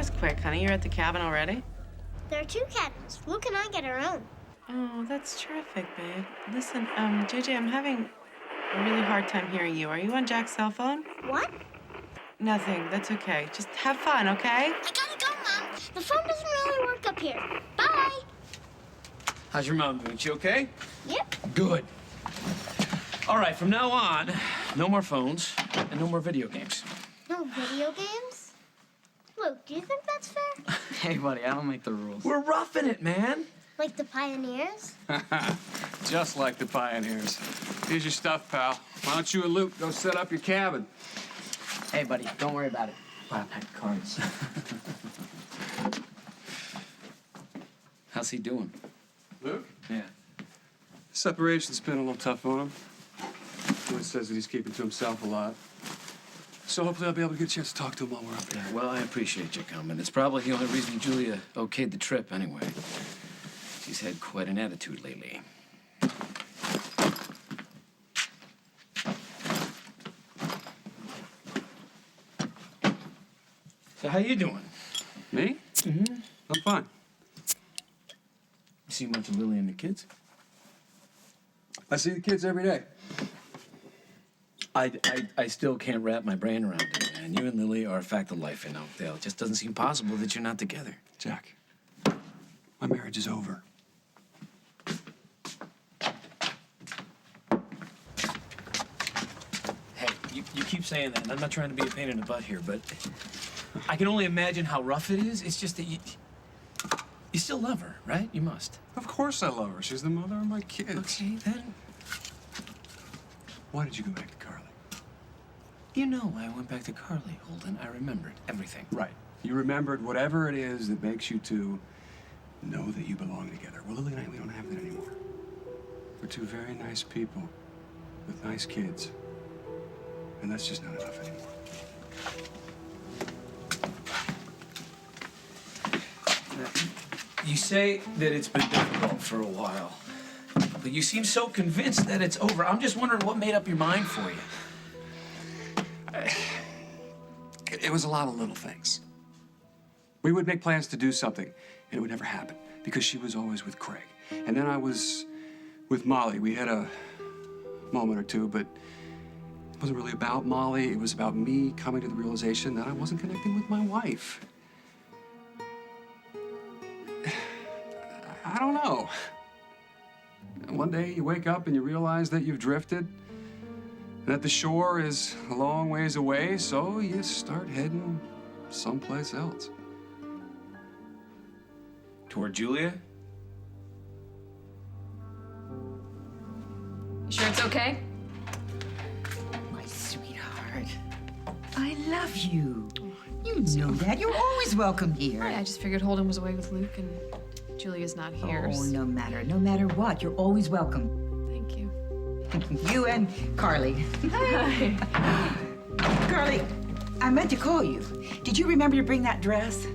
was quick, honey. You're at the cabin already? There are 2 cabins. Luke and I get our own. Oh, that's terrific, babe. Listen, JJ, I'm having a really hard time hearing you. Are you on Jack's cell phone? What? Nothing. That's okay. Just have fun, okay? I gotta go, Mom. The phone doesn't really work up here. Bye. How's your mom doing? She okay? Yep. Good. All right, from now on, no more phones and no more video games. No video games? Luke, do you think that's fair? Hey, buddy, I don't make the rules. We're roughing it, man. Like the Pioneers? Just like the Pioneers. Here's your stuff, pal. Why don't you and Luke go set up your cabin? Hey, buddy, don't worry about it. Wow, pack of cards. How's he doing? Luke? Yeah. Separation's been a little tough on him. He says that he's keeping to himself a lot. So hopefully I'll be able to get a chance to talk to him while we're up there. Well, I appreciate your comment. It's probably the only reason Julia okayed the trip anyway. She's had quite an attitude lately. So how you doing? Me? Mm-hmm. I'm fine. You see much of Lily and the kids? I see the kids every day. I still can't wrap my brain around it, man. You and Lily are a fact of life in Oakdale. It just doesn't seem possible that you're not together. Jack, my marriage is over. Hey, you keep saying that, and I'm not trying to be a pain in the butt here, but I can only imagine how rough it is. It's just that you still love her, right? You must. Of course I love her. She's the mother of my kids. Okay, then. Why did you go back to Carly? You know why I went back to Carly, Holden. I remembered everything. Right. You remembered whatever it is that makes you two know that you belong together. Well, Lily and I, we don't have that anymore. We're 2 very nice people with nice kids. And that's just not enough anymore. You say that it's been difficult for a while, but you seem so convinced that it's over. I'm just wondering what made up your mind for you. It was a lot of little things. We would make plans to do something, and it would never happen because she was always with Craig. And then I was with Molly. We had a moment or two, but it wasn't really about Molly. It was about me coming to the realization that I wasn't connecting with my wife. I don't know. One day you wake up and you realize that you've drifted, that the shore is a long ways away, so you start heading someplace else. Toward Julia? You sure it's okay? My sweetheart, I love you. You know that. You're always welcome here. Right, I just figured Holden was away with Luke and Julia's not here. Oh, no matter what, you're always welcome. Thank you. You and Carly. Hi. Carly, I meant to call you. Did you remember to bring that dress?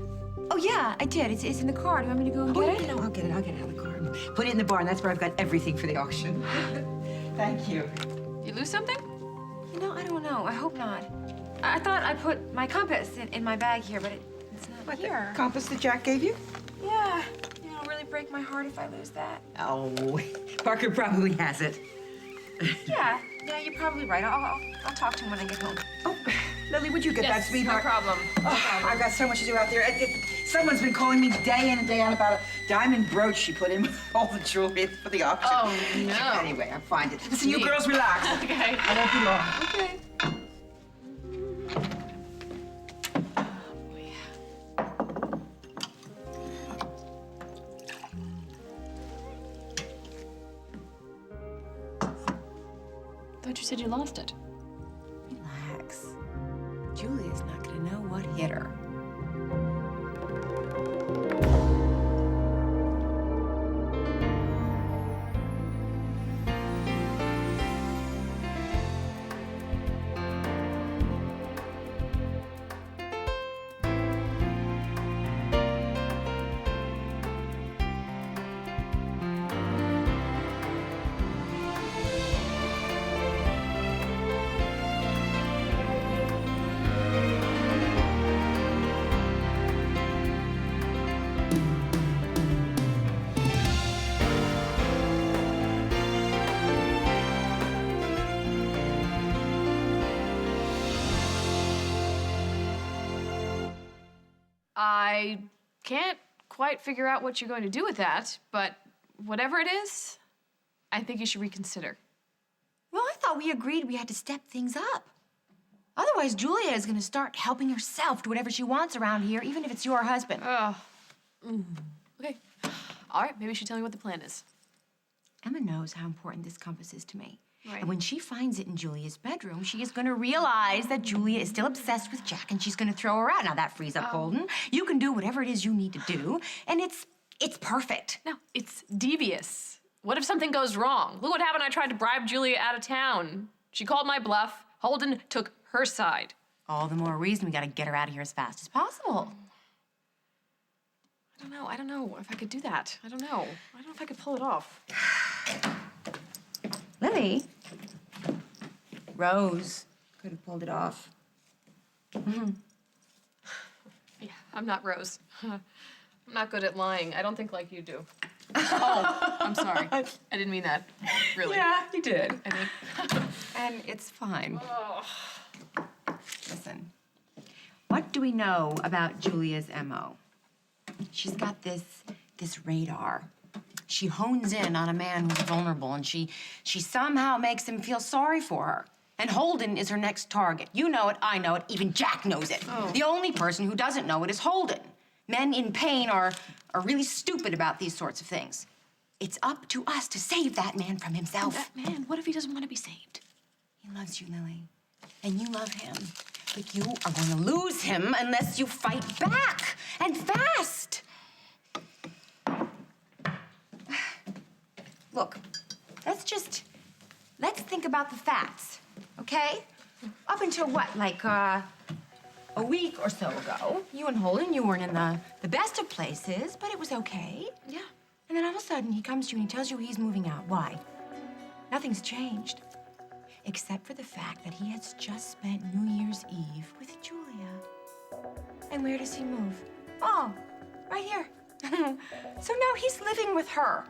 Oh, yeah, I did. It's in the car. Do you want me to go and get it? No, I'll get it out of the car. Put it in the barn. That's where I've got everything for the auction. Thank you. You lose something? No, I don't know. I hope not. I thought I put my compass in my bag here, but it's not What, here. the compass that Jack gave you? Yeah. It'll really break my heart if I lose that. Oh, Parker probably has it. Yeah, you're probably right. I'll talk to him when I get home. Oh, Lily, would you get that, sweetheart? No problem. Oh, I've got so much to do out there. Someone's been calling me day in and day out about a diamond brooch she put in with all the jewelry for the auction. Oh, no. Anyway, I'll find it. Listen, you Neat. girls relax. Okay. I won't be long. Okay. Thought you said you lost it. Relax. Julia's not gonna know what hit her. I can't quite figure out what you're going to do with that, but whatever it is, I think you should reconsider. Well, I thought we agreed we had to step things up. Otherwise, Julia is gonna start helping herself do whatever she wants around here, even if it's your husband. Okay. All right, maybe you should tell me what the plan is. Emma knows how important this compass is to me. Right. And when she finds it in Julia's bedroom, she is gonna realize that Julia is still obsessed with Jack and she's gonna throw her out. Now that frees up Holden. You can do whatever it is you need to do, and it's perfect. No, it's devious. What if something goes wrong? Look what happened. I tried to bribe Julia out of town. She called my bluff. Holden took her side. All the more reason we gotta get her out of here as fast as possible. I don't know if I could do that. I don't know if I could pull it off. Lily, Rose could have pulled it off. Yeah, I'm not Rose. I'm not good at lying. I don't think like you do. Oh, I'm sorry. I didn't mean that. Really. Yeah, you did. I did. And it's fine. Listen, what do we know about Julia's MO? She's got this radar. She hones in on a man who's vulnerable, and she somehow makes him feel sorry for her. And Holden is her next target. You know it, I know it, even Jack knows it. Oh. The only person who doesn't know it is Holden. Men in pain are really stupid about these sorts of things. It's up to us to save that man from himself. That man, what if he doesn't want to be saved? He loves you, Lily, and you love him. But you are going to lose him unless you fight back, and fast. Look, let's think about the facts, okay? Up until what, like, a week or so ago, you and Holden, you weren't in the best of places, but it was okay. Yeah. And then all of a sudden, he comes to you and he tells you he's moving out. Why? Nothing's changed. Except for the fact that he has just spent New Year's Eve with Julia. And where does he move? Oh, right here. So now he's living with her.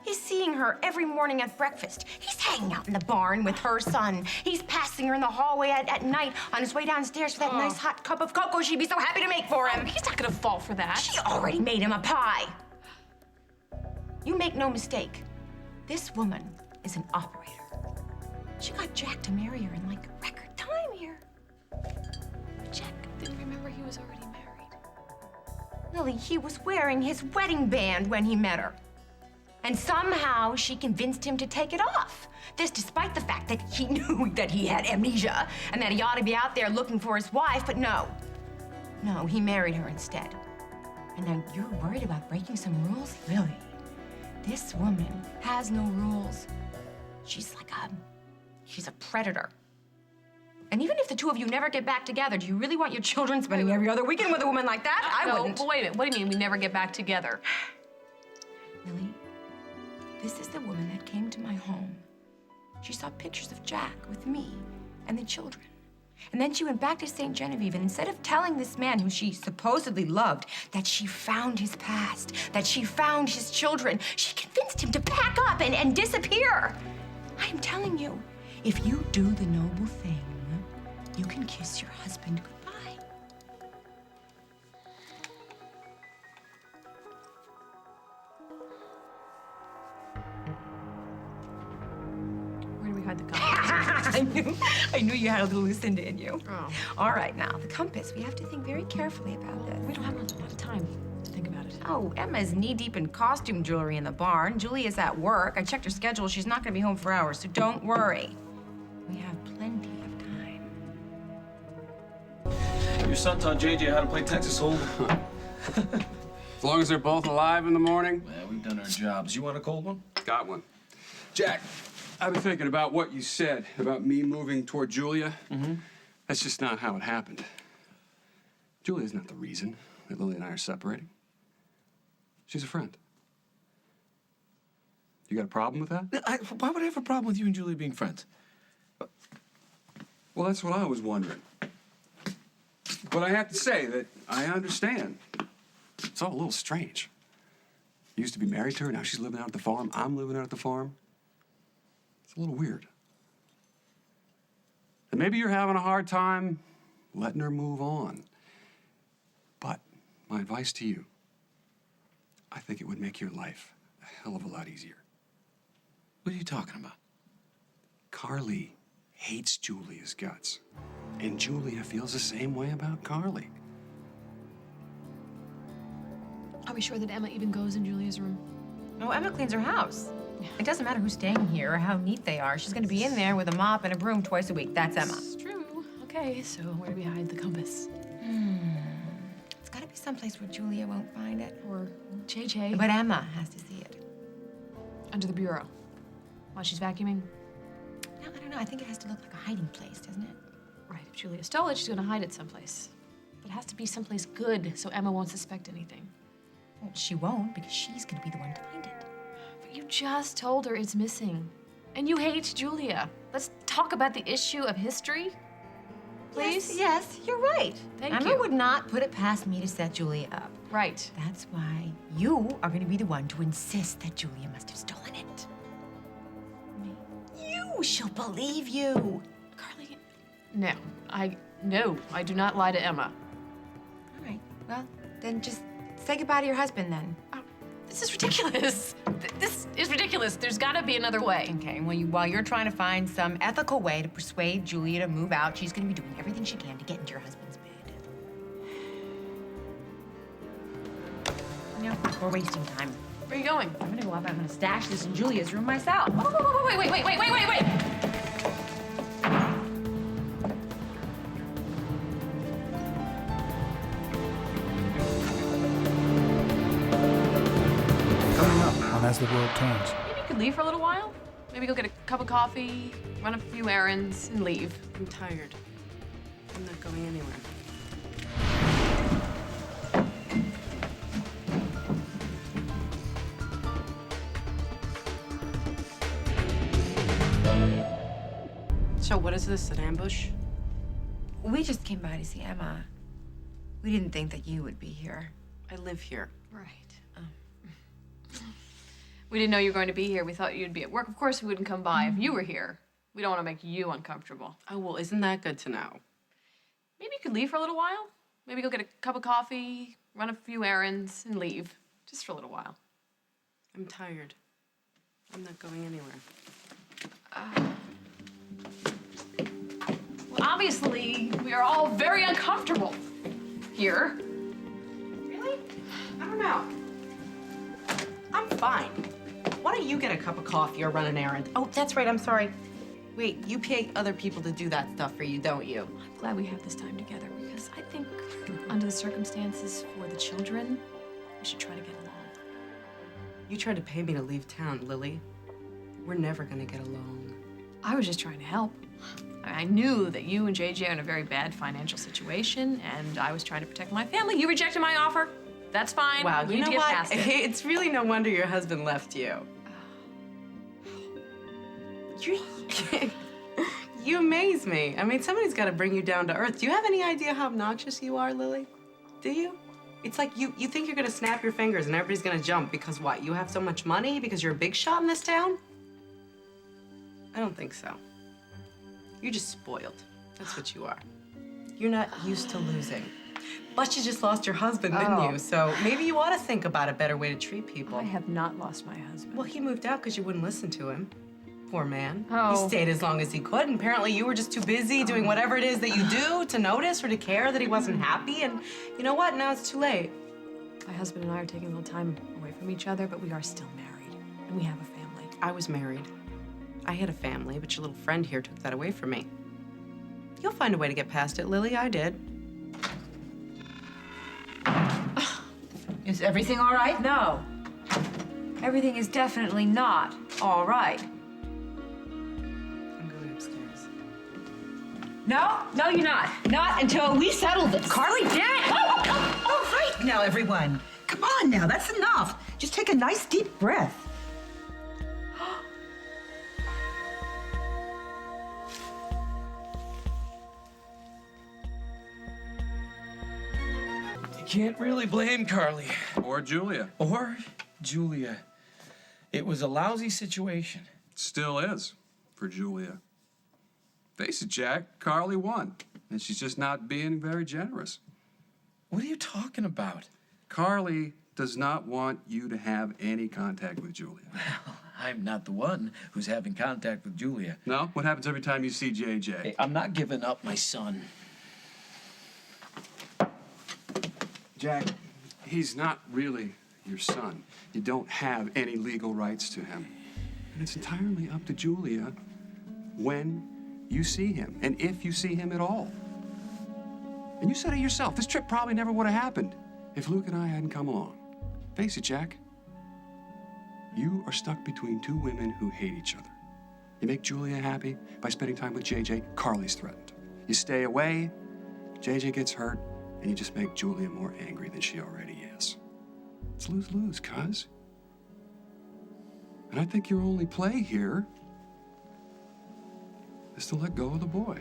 He's seeing her every morning at breakfast. He's hanging out in the barn with her son. He's passing her in the hallway at night on his way downstairs for that nice hot cup of cocoa she'd be so happy to make for him. He's not gonna fall for that. She already made him a pie. You make no mistake, this woman is an operator. She got Jack to marry her in like record time here. Jack didn't remember he was already married. Lily, he was wearing his wedding band when he met her. And somehow she convinced him to take it off. This despite the fact that he knew that he had amnesia and that he ought to be out there looking for his wife, but no. No, he married her instead. And now you're worried about breaking some rules? Lily, this woman has no rules. She's a predator. And even if the two of you never get back together, do you really want your children spending every other weekend with a woman like that? I wouldn't. But wait a minute. What do you mean we never get back together? Lily, this is the woman that came to my home. She saw pictures of Jack with me and the children. And then she went back to St. Genevieve, and instead of telling this man who she supposedly loved that she found his past, that she found his children, she convinced him to pack up and disappear. I'm telling you, if you do the noble thing, you can kiss your husband goodbye. Where do we hide the compass? I knew you had a little Lucinda in you. Oh. All right, now, the compass. We have to think very carefully about this. We don't have a lot of time to think about it. Oh, Emma's knee-deep in costume jewelry in the barn. Julia's at work. I checked her schedule. She's not going to be home for hours, so don't worry. We have plenty of time. Your son taught JJ how to play Texas Hold'em. As long as they're both alive in the morning. Well, we've done our jobs. You want a cold one? Got one. Jack, I've been thinking about what you said about me moving toward Julia. That's just not how it happened. Julia's not the reason that Lily and I are separating. She's a friend. You got a problem with that? Why would I have a problem with you and Julia being friends? Well, that's what I was wondering. But I have to say that I understand. It's all a little strange. You used to be married to her, now she's living out at the farm. I'm living out at the farm. It's a little weird. And maybe you're having a hard time letting her move on. But my advice to you, I think it would make your life a hell of a lot easier. What are you talking about? Carly hates Julia's guts. And Julia feels the same way about Carly. Are we sure that Emma even goes in Julia's room? No, Emma cleans her house. It doesn't matter who's staying here or how neat they are. She's gonna be in there with a mop and a broom twice a week. That's Emma. It's true. Okay, so where do we hide the compass? It's gotta be someplace where Julia won't find it. Or JJ? But Emma has to see it. Under the bureau. While she's vacuuming? No, I don't know. I think it has to look like a hiding place, doesn't it? Right, if Julia stole it, she's gonna hide it someplace. But it has to be someplace good so Emma won't suspect anything. Well, she won't because she's gonna be the one to find it. But you just told her it's missing. And you hate Julia. Let's talk about the issue of history, please? Yes, you're right. Thank Emma you. would not put it past me to set Julia up. Right. That's why you are going to be the one to insist that Julia must have stolen it. Me? You! She'll believe you. Carly, no. No, I do not lie to Emma. All right. Well, then just say goodbye to your husband then. Oh, this is ridiculous. This is ridiculous. There's gotta be another way. Okay, well, while you're trying to find some ethical way to persuade Julia to move out, she's going to be doing everything she can to get into your husband's bed. No, we're wasting time. Where are you going? I'm going to go up. I'm going to stash this in Julia's room myself. Oh, wait. Coming up on As the World Turns. Maybe you could leave for a little while. Maybe go get a cup of coffee, run a few errands, and leave. I'm tired. I'm not going anywhere. So what is this, an ambush? We just came by to see Emma. We didn't think that you would be here. I live here. Right. We didn't know you were going to be here. We thought you'd be at work. Of course, we wouldn't come by if you were here. We don't want to make you uncomfortable. Oh, well, isn't that good to know? Maybe you could leave for a little while. Maybe go get a cup of coffee, run a few errands, and leave. Just for a little while. I'm tired. I'm not going anywhere. Well, obviously, we are all very uncomfortable here. Really? I don't know. I'm fine. Why don't you get a cup of coffee or run an errand? Oh, that's right, I'm sorry. Wait, you pay other people to do that stuff for you, don't you? I'm glad we have this time together because I think under the circumstances for the children, we should try to get along. You tried to pay me to leave town, Lily. We're never gonna get along. I was just trying to help. I knew that you and JJ are in a very bad financial situation, and I was trying to protect my family. You rejected my offer. That's fine. Wow, We you need to know get what? past it. It's really no wonder your husband left you. You amaze me. I mean, somebody's got to bring you down to earth. Do you have any idea how obnoxious you are, Lily? Do you? It's like you think you're gonna snap your fingers and everybody's gonna jump because what? You have so much money? Because you're a big shot in this town? I don't think so. You're just spoiled. That's what you are. You're not used to losing. Plus, you just lost your husband, didn't you? So maybe you ought to think about a better way to treat people. I have not lost my husband. Well, he moved out because you wouldn't listen to him. Poor man. Oh. He stayed as long as he could, and apparently you were just too busy doing whatever it is that you do to notice or to care that he wasn't happy. And you know what? Now it's too late. My husband and I are taking a little time away from each other, but we are still married, and we have a family. I was married. I had a family, but your little friend here took that away from me. You'll find a way to get past it, Lily. I did. Is everything all right? No. Everything is definitely not all right. I'm going upstairs. No, you're not. Not until we settle this. Carly, damn it! All right now, everyone. Come on now, that's enough. Just take a nice deep breath. You can't really blame Carly. Or Julia. Or Julia. It was a lousy situation. Still is, for Julia. Face it, Jack, Carly won. And she's just not being very generous. What are you talking about? Carly does not want you to have any contact with Julia. I'm not the one who's having contact with Julia. No? What happens every time you see JJ? Hey, I'm not giving up my son. Jack, he's not really your son. You don't have any legal rights to him. And it's entirely up to Julia when you see him, and if you see him at all. And you said it yourself, this trip probably never would have happened if Luke and I hadn't come along. Face it, Jack. You are stuck between two women who hate each other. You make Julia happy by spending time with JJ, Carly's threatened. You stay away, JJ gets hurt, and you just make Julia more angry than she already is. It's lose-lose, cuz. And I think your only play here is to let go of the boy.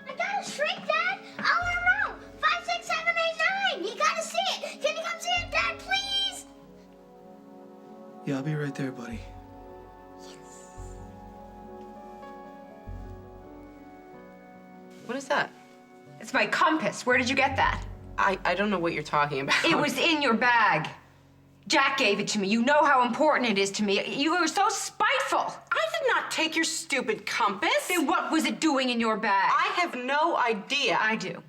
I got a shrink, Dad. All in a row. 5, 6, 7, 8, 9. You gotta see it. Can you come see it, Dad, please? Yeah, I'll be right there, buddy. What is that? It's my compass. Where did you get that? I don't know what you're talking about. It was in your bag. Jack gave it to me. You know how important it is to me. You were so spiteful. I did not take your stupid compass. Then what was it doing in your bag? I have no idea. I do.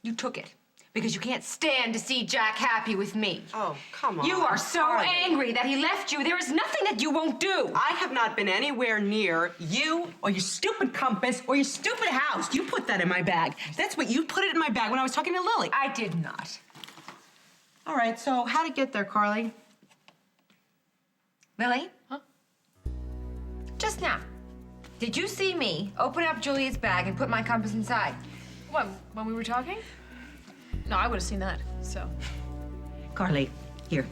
You took it because you can't stand to see Jack happy with me. Oh, come on. You are so Carly. angry that he left you. There is nothing that you won't do. I have not been anywhere near you or your stupid compass or your stupid house. You put that in my bag. That's what you put it in my bag when I was talking to Lily. I did not. All right, so how'd it get there, Carly? Lily? Huh? Just now. Did you see me open up Julia's bag and put my compass inside? What, when we were talking? No, I would have seen that, so. Carly, here.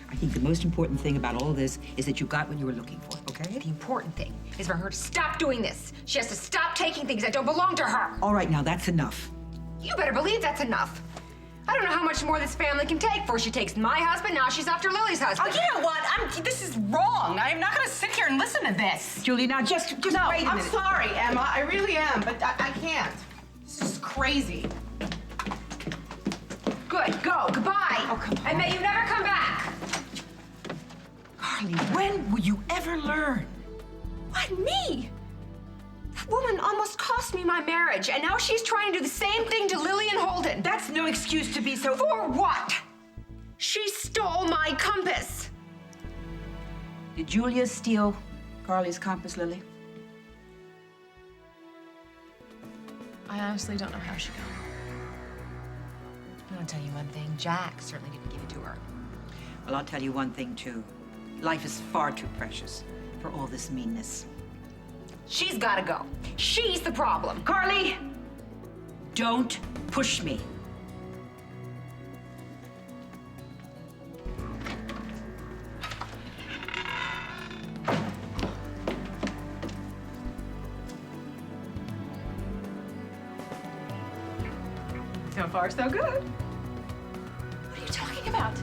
I think the most important thing about all this is that you got what you were looking for, okay? The important thing is for her to stop doing this. She has to stop taking things that don't belong to her. All right, now that's enough. You better believe that's enough. I don't know how much more this family can take. First she takes my husband, now she's after Lily's husband. Oh, you know what? This is wrong. I'm not gonna sit here and listen to this. Julie, now just No, wait a minute. I'm sorry, Emma. I really am, but I can't. This is crazy. Good, go, goodbye. Oh, come on. And may you never come back. Carly, when will you ever learn? What, me? That woman almost cost me my marriage, and now she's trying to do the same thing to Lily and Holden. That's no excuse to be so... For what? She stole my compass. Did Julia steal Carly's compass, Lily? I honestly don't know how she got it. I'm gonna tell you one thing. Jack certainly didn't give it to her. Well, I'll tell you one thing, too. Life is far too precious for all this meanness. She's gotta go. She's the problem. Carly, don't push me. So far, so good. What are you talking about?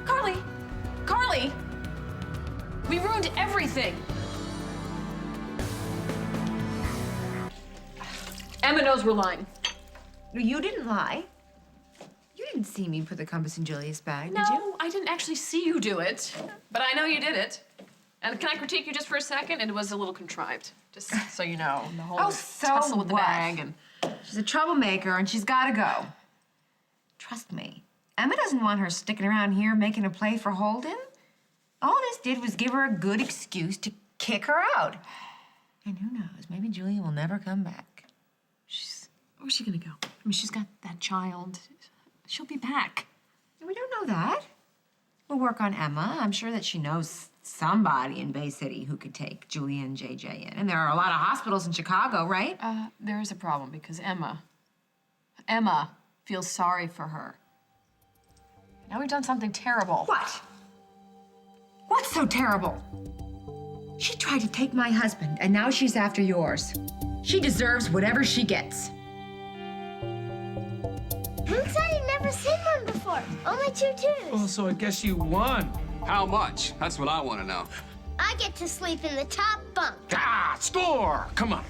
Carly! Carly! We ruined everything! Emma knows we're lying. You didn't lie. You didn't see me put the compass in Julia's bag, did you? No, I didn't actually see you do it, but I know you did it. And can I critique you just for a second? It was a little contrived, just so you know. The whole Oh, so tussle with the what? bag and... She's a troublemaker, and she's gotta go. Trust me, Emma doesn't want her sticking around here making a play for Holden. All this did was give her a good excuse to kick her out. And who knows, maybe Julia will never come back. Where's she gonna go? I mean, she's got that child. She'll be back. We don't know that. We'll work on Emma. I'm sure that she knows somebody in Bay City who could take Julia and JJ in. And there are a lot of hospitals in Chicago, right? There is a problem because Emma feels sorry for her. Now we've done something terrible. What? What's so terrible? She tried to take my husband, and now she's after yours. She deserves whatever she gets. Luke said he'd never seen one before. Only 2 twos. Oh, so I guess you won. How much? That's what I want to know. I get to sleep in the top bunk. Ah, score! Come on.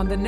on the next